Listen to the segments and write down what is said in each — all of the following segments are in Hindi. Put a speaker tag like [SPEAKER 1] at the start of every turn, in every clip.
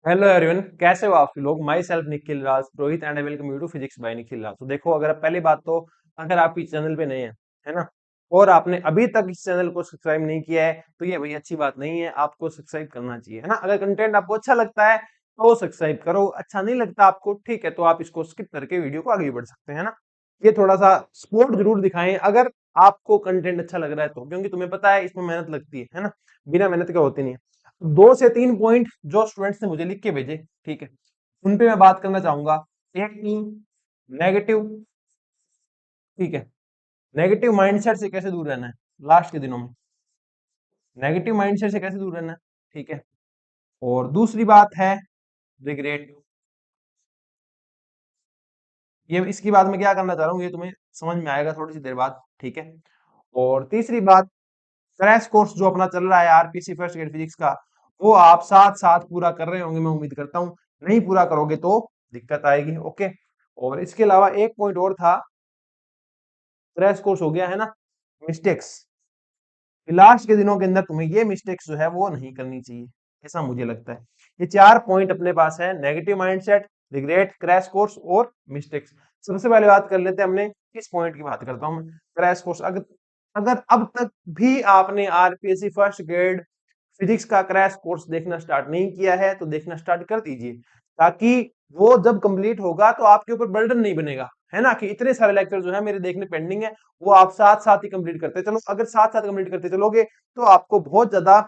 [SPEAKER 1] हेलो एवरीवन, कैसे हो आप लोग। Myself Nikhil Raj Rohit and I welcome you to physics by Nikhil Raj. तो देखो, अगर आप पहली बात तो अगर आप इस चैनल पे नए हैं, है ना, और आपने अभी तक इस चैनल को सब्सक्राइब नहीं किया है तो ये भाई अच्छी बात नहीं है। आपको सब्सक्राइब करना चाहिए, है ना। अगर कंटेंट आपको अच्छा लगता है तो सब्सक्राइब करो, अच्छा नहीं लगता आपको, ठीक है, तो आप इसको स्किप करके वीडियो को आगे भी बढ़ सकते हैं, है ना। ये थोड़ा सा सपोर्ट जरूर दिखाएं अगर आपको कंटेंट अच्छा लग रहा है तो, क्योंकि तुम्हें पता है इसमें मेहनत लगती है ना। बिना मेहनत के होती नहीं है। 2 से 3 पॉइंट जो स्टूडेंट्स ने मुझे लिख के भेजे, ठीक है, उन पे मैं बात करना चाहूंगा। एक, नेगेटिव, ठीक है, नेगेटिव माइंडसेट से कैसे दूर रहना है लास्ट के दिनों में, नेगेटिव माइंडसेट से कैसे दूर रहना है, ठीक है। और दूसरी बात है रिग्रेट। ये इसकी बात मैं क्या करना चाह रहा हूँ ये तुम्हें समझ में आएगा थोड़ी सी देर बाद, ठीक है। और तीसरी बात, क्रैश कोर्स जो अपना चल रहा है आरपीसी फर्स्ट ग्रेड फिजिक्स का, वो आप साथ साथ पूरा कर रहे होंगे, मैं उम्मीद करता हूँ। नहीं पूरा करोगे तो दिक्कत आएगी, ओके। और इसके अलावा एक पॉइंट और था, क्रैश कोर्स हो गया है ना, मिस्टेक्स। लास्ट के दिनों के अंदर तुम्हें ये मिस्टेक्स जो है वो नहीं करनी चाहिए, ऐसा मुझे लगता है। ये 4 पॉइंट अपने पास है, negative mindset, regret, crash course और मिस्टेक्स। सबसे पहले बात कर लेते हैं, हमने किस पॉइंट की बात करता हूँ मैं, क्रैश कोर्स। अगर अगर अब तक भी आपने आरपीएससी फर्स्ट ग्रेड फिजिक्स का क्रैश कोर्स देखना स्टार्ट नहीं किया है तो देखना स्टार्ट कर दीजिए, ताकि वो जब कंप्लीट होगा तो आपके ऊपर बर्डन नहीं बनेगा, है ना, कि इतने सारे लेक्चर जो है मेरे देखने पेंडिंग है, वो आप साथ साथ ही कंप्लीट करते चलो। अगर साथ साथ कंप्लीट करते चलोगे तो आपको बहुत ज्यादा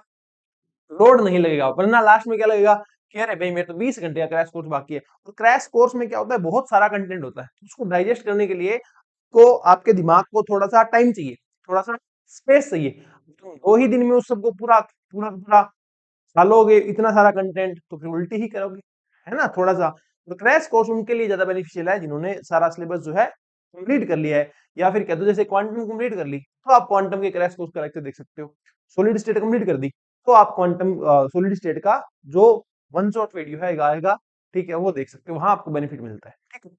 [SPEAKER 1] लोड नहीं लगेगा, वरना लास्ट में क्या लगेगा कि अरे भाई मेरे तो 20 घंटे का क्रैश कोर्स बाकी है। और क्रैश कोर्स में क्या होता है, बहुत सारा कंटेंट होता है, उसको डाइजेस्ट करने के लिए को आपके दिमाग को थोड़ा सा टाइम चाहिए, थोड़ा सा स्पेस चाहिए। तुम 2 ही दिन में उस सबको पूरा पूरा पूरा डालोगे इतना सारा कंटेंट तो फिर उल्टी ही करोगे, है ना, थोड़ा सा। तो क्रैश कोर्स उनके लिए ज्यादा बेनिफिशियल है जिन्होंने सारा सिलेबस जो है कंप्लीट कर लिया है, या फिर कह दो जैसे क्वांटम कंप्लीट कर ली तो आप क्वांटम के क्रैश कोर्स का लेक्चर देख सकते हो। सॉलिड स्टेट कंप्लीट कर दी तो आप क्वांटम सॉलिड स्टेट का जो वन शॉट वीडियो है आएगा, ठीक है, वो देख सकते हो, वहां आपको बेनिफिट मिलता है, ठीक है।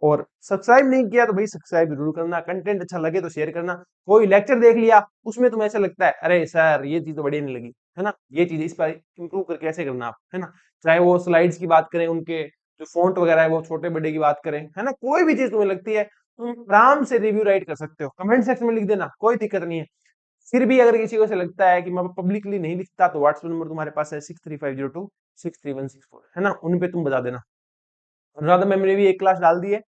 [SPEAKER 1] और सब्सक्राइब नहीं किया तो भाई सब्सक्राइब जरूर करना, कंटेंट अच्छा लगे तो शेयर करना। कोई लेक्चर देख लिया उसमें तुम्हें ऐसा लगता है अरे सर ये चीज तो बढ़िया नहीं लगी, है ना, ये चीज इस पर इंप्रूव करके ऐसे करना आप, है ना। चाहे वो स्लाइड्स की बात करें, उनके जो फॉन्ट वगैरह है वो छोटे बड़े की बात करें, है ना, कोई भी चीज तुम्हें लगती है तुम आराम से रिव्यू राइट कर सकते हो, कमेंट सेक्शन में लिख देना, कोई दिक्कत नहीं है। फिर भी अगर किसी को ऐसा लगता है कि मैं पब्लिकली नहीं लिखता तो व्हाट्सएप नंबर तुम्हारे पास है 6350263164, है ना, उन पे तुम बता देना। अनुराधा मैम ने भी एक क्लास डाल दी है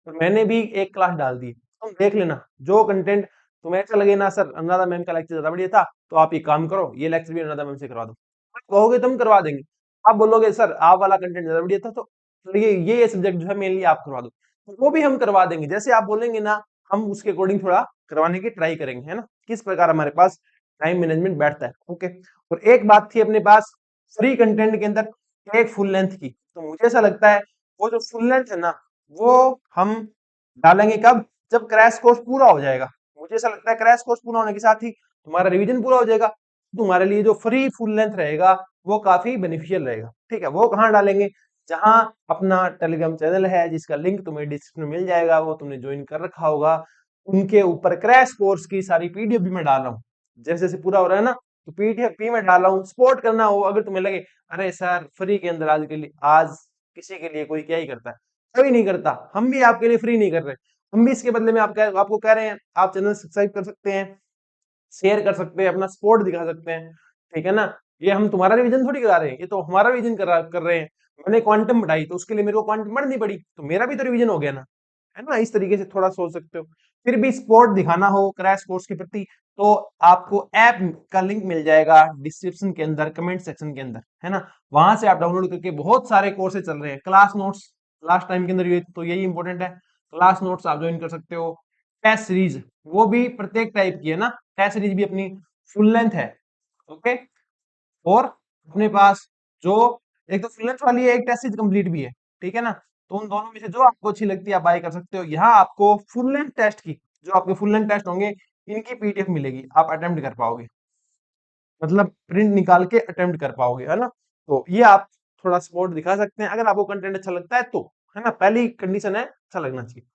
[SPEAKER 1] और मैंने भी एक क्लास डाल दी है, तुम देख लेना जो कंटेंट तुम्हें अच्छा लगे ना, सर अनुराधा मैम का लेक्चर ज्यादा बढ़िया था तो आप ये काम करो, ये लेक्चर भी अनुराधा मैम से करवा दो, आप कहोगे तुम करवा देंगे। आप बोलोगे सर आप वाला कंटेंट ज्यादा बढ़िया था तो ये सब्जेक्ट जो है मेरे लिए आप करवा दो, तो वो भी हम करवा देंगे, जैसे आप बोलेंगे ना हम उसके अकॉर्डिंग थोड़ा करवाने की ट्राई करेंगे, है ना। किस प्रकार हमारे पास टाइम मैनेजमेंट बैठता है, ओके। और एक बात थी अपने पास फ्री कंटेंट के अंदर, एक फुल लेंथ की, तो मुझे ऐसा लगता है वो जो फुल लेंथ है ना वो हम डालेंगे कब, जब क्रैश कोर्स पूरा हो जाएगा। मुझे ऐसा लगता है क्रैश कोर्स पूरा होने के साथ ही तुम्हारा रिवीजन पूरा हो जाएगा, तुम्हारे लिए जो फ्री फुल लेंथ रहेगा वो काफी बेनिफिशियल रहेगा, ठीक है। वो कहाँ डालेंगे, जहां अपना टेलीग्राम चैनल है जिसका लिंक तुम्हें डिस्क्रिप्शन में मिल जाएगा, वो तुमने ज्वाइन कर रखा होगा, उनके ऊपर क्रैश कोर्स की सारी पीडीएफ भी मैं डाल रहा हूँ। जैसे जैसे पूरा हो रहा है ना तो पीडीएफ भी मैं डाल रहा हूँ, सपोर्ट करना हो अगर तुम्हें लगे अरे सर फ्री के अंदर आज के लिए, आज किसी के लिए कोई क्या ही करता है, कोई नहीं करता, हम भी आपके लिए फ्री नहीं कर रहे, हम भी इसके बदले में आपको कह रहे हैं आप चैनल सब्सक्राइब कर सकते हैं, शेयर कर सकते हैं, अपना सपोर्ट दिखा सकते हैं, ठीक है ना। ये हम तुम्हारा रिवीजन थोड़ी करा रहे हैं, ये तो हमारा रिवीजन कर रहे हैं। मैंने क्वांटम बढ़ाई तो उसके लिए मेरे को क्वांटम बढ़नी पड़ी, तो मेरा भी तो रिवीजन हो गया ना, है ना। इस तरीके से थोड़ा सोच सकते हो। फिर भी सपोर्ट दिखाना हो क्रैश कोर्स के प्रति तो आपको ऐप का लिंक मिल जाएगा डिस्क्रिप्शन के अंदर, कमेंट सेक्शन के अंदर, है ना। वहां से आप डाउनलोड करके बहुत सारे कोर्सेज चल रहे हैं, क्लास नोट्स लास्ट टाइम के अंदर ये तो यही इंपॉर्टेंट है, क्लास नोट्स आप ज्वाइन कर सकते हो। टेस्ट सीरीज वो भी प्रत्येक टाइप की है ना, टेस्ट सीरीज भी अपनी फुल लेंथ है, ओके। और अपने पास जो एक तो फुल लेंथ वाली है, एक टेस्ट सीरीज कंप्लीट भी है, ठीक है ना। तो उन दोनों में से जो आपको अच्छी लगती है आप बाय कर सकते हो। यहाँ आपको फुल लेंथ टेस्ट की, जो आपके फुल लेंथ टेस्ट होंगे इनकी पीडीएफ मिलेगी, आप अटेम्प्ट कर पाओगे, मतलब प्रिंट निकाल के अटेम्प्ट कर पाओगे, है ना। तो ये आप थोड़ा सपोर्ट दिखा सकते हैं अगर आपको कंटेंट अच्छा लगता है तो, है ना। पहली कंडीशन है अच्छा लगना चाहिए।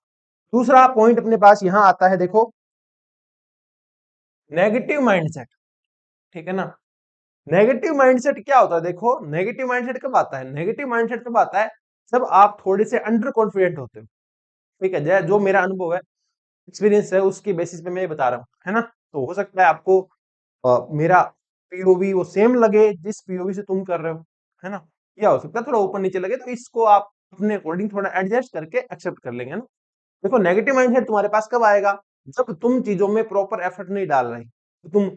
[SPEAKER 1] दूसरा पॉइंट अपने पास यहाँ आता है, देखो, नेगेटिव माइंडसेट, ठीक है ना। नेगेटिव माइंडसेट क्या होता है? देखो, नेगेटिव माइंडसेट कब आता है? नेगेटिव माइंडसेट तब आता है जब आप थोड़े से अंडर कॉन्फिडेंट होते हो। ठीक है, जो मेरा अनुभव है, एक्सपीरियंस है, उसकी बेसिस पे मैं ये बता रहा हूँ, है ना? तो हो सकता है आपको मेरा पीओवी वो सेम लगे जिस पीओवी से तुम कर रहे हो, है ना? या हो सकता है थोड़ा ऊपर नीचे लगे, तो इसको आप अपने अकॉर्डिंग थोड़ा एडजस्ट करके एक्सेप्ट कर लेंगे ना। देखो, नेगेटिव माइंडसेट तुम्हारे पास कब आएगा? जब तुम चीजों में प्रॉपर एफर्ट नहीं डाल रहे, तो तुम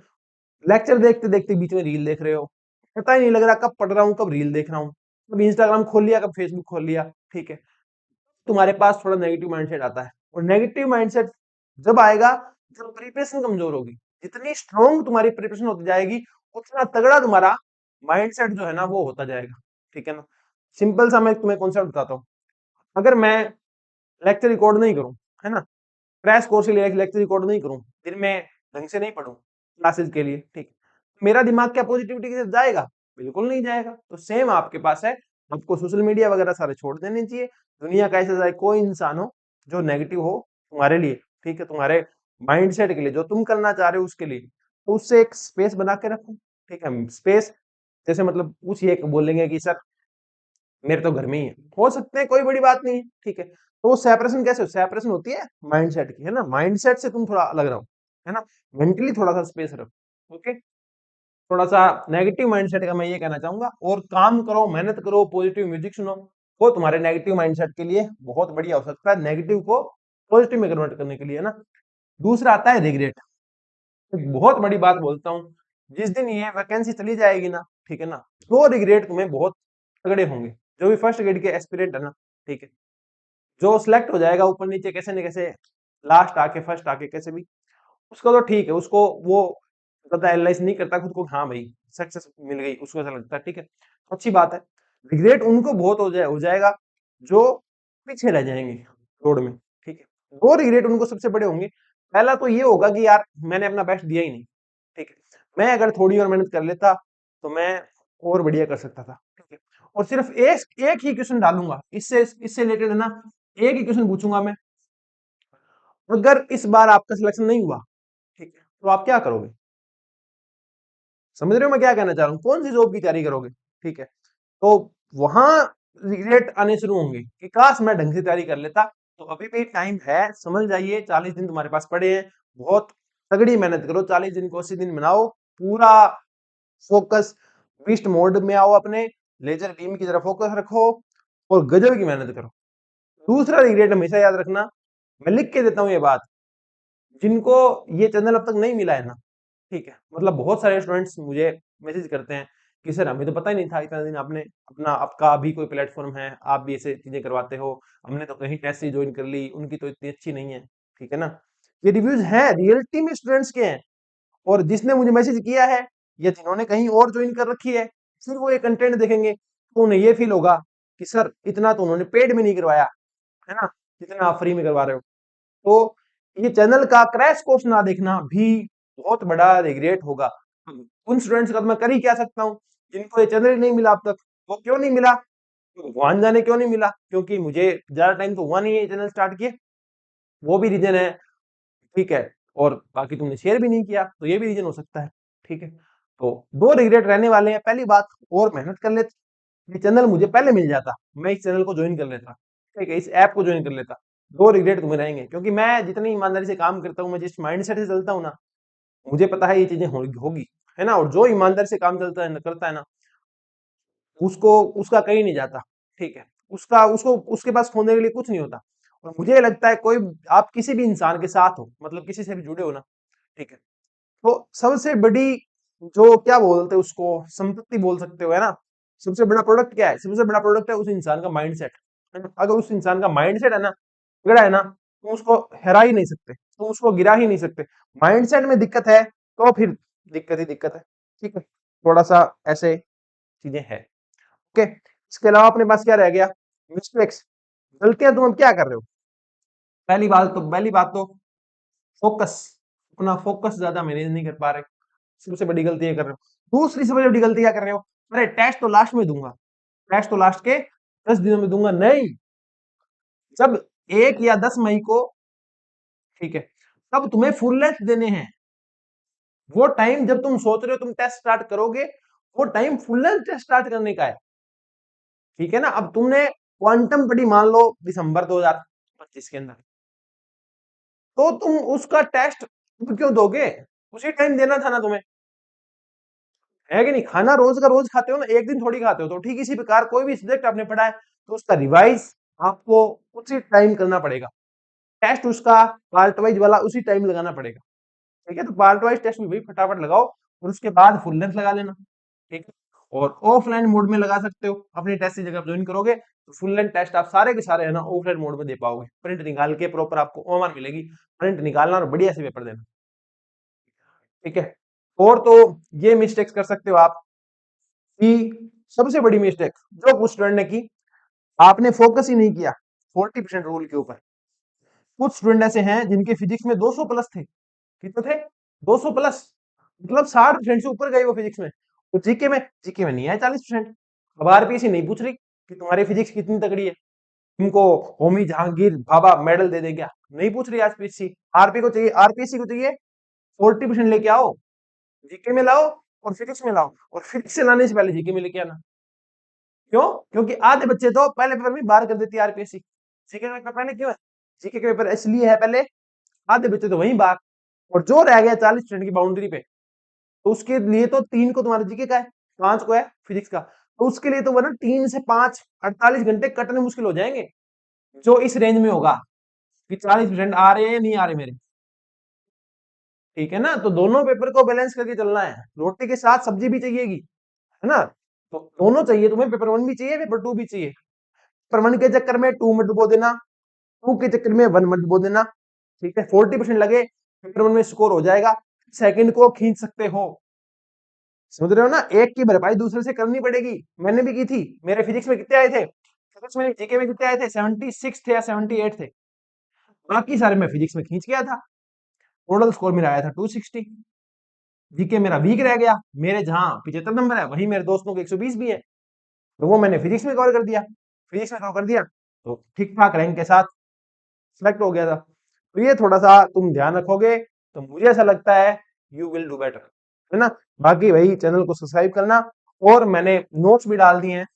[SPEAKER 1] लेक्चर देखते देखते बीच में रील देख रहे हो, पता ही नहीं लग रहा कब पढ़ रहा हूँ कब रील देख रहा हूँ, कब इंस्टाग्राम खोल लिया कब फेसबुक खोल लिया। ठीक है, तुम्हारे पास थोड़ा नेगेटिव माइंडसेट आता है। और नेगेटिव माइंडसेट जब आएगा, जब प्रिपरेशन कमजोर होगी। जितनी स्ट्रोंग तुम्हारी प्रिपरेशन होती जाएगी, उतना तगड़ा तुम्हारा माइंडसेट जो है ना वो होता जाएगा। ठीक है ना? सिंपल सा मैं तुम्हें कॉन्सेप्ट बताता हूँ। अगर मैं लेक्चर रिकॉर्ड नहीं करूँ, है ना, क्रैश कोर्स के लिए लेक्चर रिकॉर्ड नहीं करूँ, दिन में ढंग से नहीं पढूं क्लासेस के लिए, ठीक, मेरा दिमाग क्या पॉजिटिविटी की तरफ जाएगा? बिल्कुल नहीं जाएगा। तो सेम आपके पास है, आपको सोशल मीडिया वगैरह सारे छोड़ देने चाहिए। दुनिया का ऐसा चाहे कोई इंसान हो जो नेगेटिव हो तुम्हारे लिए, ठीक है, तुम्हारे माइंडसेट के लिए, जो तुम करना चाह रहे हो उसके लिए, तो उससे एक स्पेस बना के रखो। ठीक है, स्पेस जैसे मतलब कुछ ये बोलेंगे कि सर मेरे तो घर में ही है, हो सकते हैं, कोई बड़ी बात नहीं है। ठीक है, तो वो सेपरेशन कैसे? सेपरेशन होती है माइंडसेट की, है ना? माइंडसेट से तुम थोड़ा अलग रहो, है ना, मेंटली थोड़ा सा स्पेस रखो। ओके, थोड़ा सा नेगेटिव माइंडसेट का मैं ये कहना चाहूंगा। और काम करो, मेहनत करो, पॉजिटिव म्यूजिक सुनो, वो तुम्हारे नेगेटिव माइंडसेट के लिए बहुत बढ़िया हो सकता है, नेगेटिव को पॉजिटिव में कन्वर्ट करने के लिए, है ना। दूसरा आता है रिग्रेट। एक बहुत बड़ी बात बोलता हूँ, जिस दिन ये वैकेंसी चली जाएगी ना, ठीक है ना, तो रिग्रेट तुम्हें बहुत तगड़े होंगे। जो भी फर्स्ट ग्रेड के एस्पिरेंट है ना, ठीक है, जो सिलेक्ट हो जाएगा ऊपर नीचे कैसे न कैसे, लास्ट आके फर्स्ट आके कैसे भी, उसका तो ठीक है, उसको वो ज्यादा एनालाइज नहीं करता खुद को, हाँ भाई सक्सेस मिल गई, उसको ऐसा लगता है, ठीक है, तो अच्छी बात है। रिग्रेट उनको बहुत हो जाएगा जो पीछे रह जाएंगे रोड में। ठीक है, दो रिग्रेट उनको सबसे बड़े होंगे। पहला तो ये होगा कि यार मैंने अपना बेस्ट दिया ही नहीं। ठीक है, मैं अगर थोड़ी और मेहनत कर लेता तो मैं और बढ़िया कर सकता था। ठीक है, और सिर्फ एक एक ही क्वेश्चन डालूंगा, इससे इससे रिलेटेड है ना, एक ही क्वेश्चन पूछूंगा मैं। अगर इस बार आपका सिलेक्शन नहीं हुआ, ठीक है, तो आप क्या करोगे? समझ रहे हो मैं क्या कहना चाह रहा हूँ? कौन सी जॉब की तैयारी करोगे? ठीक है, तो वहां रिग्रेट आने शुरू होंगे कि काश मैं ढंग से तैयारी कर लेता। तो अभी भी टाइम है, समझ जाइए, 40 दिन तुम्हारे पास पड़े हैं। बहुत तगड़ी मेहनत करो, 40 दिन को 80 दिन बनाओ, पूरा फोकस बीस्ट मोड में आओ, अपने लेजर बीम की तरफ फोकस रखो और गजब की मेहनत करो। दूसरा रिग्रेट हमेशा याद रखना, मैं लिख के देता हूँ ये बात, जिनको ये चैनल अब तक नहीं मिला है ना, ठीक है, मतलब बहुत सारे स्टूडेंट्स मुझे मैसेज करते हैं कि सर हमें तो पता ही नहीं था इतना दिन आपने अपना आपका भी कोई प्लेटफॉर्म है, आप भी ऐसे चीजें करवाते हो, हमने तो कहीं टेस्ट ही ज्वाइन कर ली, उनकी तो इतनी अच्छी नहीं है। ठीक है ना, ये रिव्यूज हैं, रियलिटी में स्टूडेंट्स के हैं। और जिसने मुझे मैसेज किया है या जिन्होंने कहीं और ज्वाइन कर रखी है, फिर वो ये कंटेंट देखेंगे तो उन्हें ये फील होगा कि सर इतना तो उन्होंने पेड में नहीं करवाया, है ना, जितना आप फ्री में करवा रहे हो। तो ये चैनल का क्रैश कोर्स ना देखना भी बहुत बड़ा रिग्रेट होगा। उन स्टूडेंट्स का तो मैं कर ही क्या सकता हूँ, जिनको ये चैनल ही नहीं मिला अब तक। वो क्यों नहीं मिला? भगवान जाने क्यों नहीं मिला, क्योंकि मुझे ज्यादा टाइम तो हुआ नहीं है ये चैनल स्टार्ट किए, वो भी रीजन है। ठीक है, और बाकी तुमने शेयर भी नहीं किया, तो ये भी रीजन हो सकता है। ठीक है, तो दो रिग्रेट रहने वाले हैं। पहली बात, और मेहनत कर ले, ये चैनल मुझे पहले मिल जाता, मैं इस चैनल को ज्वाइन कर लेता, ठीक है, इस ऐप को ज्वाइन कर लेता। दो रिग्रेट तुम्हें रहेंगे, क्योंकि मैं जितनी ईमानदारी से काम करता हूँ, मैं जिस माइंडसेट से चलता हूँ ना, मुझे पता है ये चीजें होगी, है ना। और जो ईमानदारी से काम चलता है करता है ना, उसको उसका कहीं नहीं जाता। ठीक है, उसका उसको उसके पास खोने के लिए कुछ नहीं होता। और मुझे लगता है कोई, आप किसी भी इंसान के साथ हो, मतलब किसी से भी जुड़े हो ना, ठीक है, तो सबसे बड़ी जो क्या बोलते हैं उसको, संपत्ति बोल सकते हो, है ना। सबसे बड़ा प्रोडक्ट क्या है? सबसे बड़ा प्रोडक्ट है उस इंसान का माइंडसेट, है ना। अगर उस इंसान का माइंडसेट है ना, बिगड़ा है ना, तो उसको हरा ही नहीं सकते, तो उसको गिरा ही नहीं सकते। माइंडसेट में दिक्कत है तो फिर दिक्कत ही दिक्कत है। ठीक है, थोड़ा सा ऐसे चीजें हैं। ओके, इसके अलावा अपने पास क्या रह गया? मिस्टेक्स, गलतियां तुम अब क्या कर रहे हो? पहली बात तो फोकस, अपना फोकस ज्यादा मैनेज नहीं कर पा रहे, सबसे बड़ी गलती ये कर रहे हो। दूसरी सबसे बड़ी गलती क्या कर रहे हो? अरे टेस्ट तो लास्ट में दूंगा, टेस्ट तो लास्ट के 10 दिनों में दूंगा, नहीं, जब 1 या 10 मई को, ठीक है, तब तुम्हें फुल लेंथ देने हैं। वो टाइम जब तुम सोच रहे हो तुम टेस्ट स्टार्ट करोगे, वो time full length test start करने का है। ठीक है ना। अब तुमने क्वांटम पढ़ी मान लो दिसंबर 2025 के अंदर, तो तुम उसका टेस्ट क्यों दोगे? उसी टाइम देना था ना तुम्हें, है कि नहीं? खाना रोज का रोज खाते हो ना, एक दिन थोड़ी खाते हो। तो ठीक इसी प्रकार कोई भी सब्जेक्ट आपने पढ़ा है तो उसका रिवाइज आपको उसी टाइम करना पड़ेगा। टेस्ट उसका पार्ट वाइज वाला उसी टाइम लगाना पड़ेगा। ठीक है, तो पार्ट वाइज टेस्ट भी भाई फटाफट लगाओ और उसके बाद फुल लेंथ लगा लेना। ठीक है, और ऑफलाइन मोड में लगा सकते हो। अपनी टेस्ट की जगह ज्वाइन करोगे तो फुल लेंथ टेस्ट आप सारे के सारे है ना ऑफलाइन मोड में दे पाओगे। प्रिंट निकाल के प्रॉपर आपको ओमर मिलेगी, प्रिंट निकालना और बढ़िया से पेपर देना। ठीक है, और तो ये मिस्टेक्स कर सकते हो आप कि सबसे बड़ी मिस्टेक जो कुछ स्टूडेंट ने की, आपने फोकस ही नहीं किया 40% रूल के ऊपर। कुछ स्टूडेंट ऐसे हैं जिनके फिजिक्स में 200 प्लस थे। कितने थे? 200 प्लस, मतलब 60% से ऊपर गए वो फिजिक्स में। तो जीके में नहीं आए 40%। अब आरपीएससी नहीं पूछ रही कि तुम्हारी फिजिक्स कितनी तगड़ी है, तुमको होमी जहांगीर भाभा मेडल दे दे क्या, नहीं पूछ रही आरपीएससी। आरपी को चाहिए, आरपीएससी को चाहिए 40% लेके आओ, जीके में लाओ और फिजिक्स में लाओ, और फिजिक्स से लाने से पहले जीके में लेके आना। क्यों? क्योंकि आधे बच्चे तो पहले पेपर में बाहर कर देती है आरपीएससी। जीके का पेपर पहले क्यों है? जीके के पेपर इसलिए है पहले, आधे बच्चे तो वहीं बाहर, और जो रह गया 40% की बाउंड्री पे, तो उसके लिए तो 3 को तुम्हारा जीके का है, 5 को है फिजिक्स का। तो उसके लिए तो वो ना 3 से 5 48 घंटे कटने मुश्किल हो जाएंगे। जो इस रेंज में होगा कि 40% आ रहे हैं नहीं आ रहे मेरे। ठीक है ना, तो दोनों पेपर को बैलेंस करके चलना है, रोटी के साथ सब्जी भी चाहिएगी, है ना। तो दोनों चाहिए तुम्हें, पेपर 1 भी चाहिए, पेपर 2 भी चाहिए। पेपर 1 के चक्कर में 2 मत डुबो देना, 2 के चक्कर में 1 मत डुबो देना। ठीक है, 40% लगे पेपर 1 में स्कोर हो जाएगा, सेकंड को खींच सकते हो। समझ रहे हो ना, एक की भरपाई दूसरे से करनी पड़ेगी। मैंने भी की थी। मेरे फिजिक्स में कितने आए थे, फिजिक्स में जीके में कितने आए थे, 76 थे या 78 थे। बाकी सारे मैं फिजिक्स में खींच गया था। टोटल स्कोर मेरा आया था 260। जीके मेरा वीक रह गया, मेरे जहां 75 नंबर है वहीं मेरे दोस्तों के 120 भी है, तो वो मैंने फिजिक्स में कवर कर दिया। फिजिक्स में कवर कर दिया तो ठीक ठाक रैंक के साथ सिलेक्ट हो गया था। तो ये थोड़ा सा तुम ध्यान रखोगे तो मुझे ऐसा लगता है यू विल डू बेटर, है ना। बाकी भाई चैनल को सब्सक्राइब करना, और मैंने नोट्स भी डाल दिए हैं।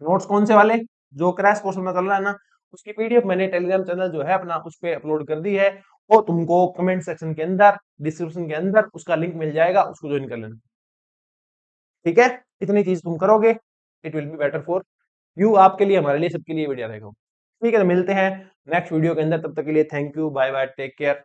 [SPEAKER 1] नोट्स कौन से वाले? जो क्रैश कोर्स में चल रहा है ना, उसकी पीडीएफ मैंने टेलीग्राम चैनल जो है अपना उस पर अपलोड कर दी है। वो तुमको कमेंट सेक्शन के अंदर, डिस्क्रिप्शन के अंदर उसका लिंक मिल जाएगा, उसको ज्वाइन कर लेना। ठीक है, इतनी चीज तुम करोगे, it will be better for you, आपके लिए, हमारे लिए, सबके लिए बढ़िया रहेगा। ठीक है, तो मिलते हैं नेक्स्ट वीडियो के अंदर, तब तक के लिए thank you, bye bye, take care.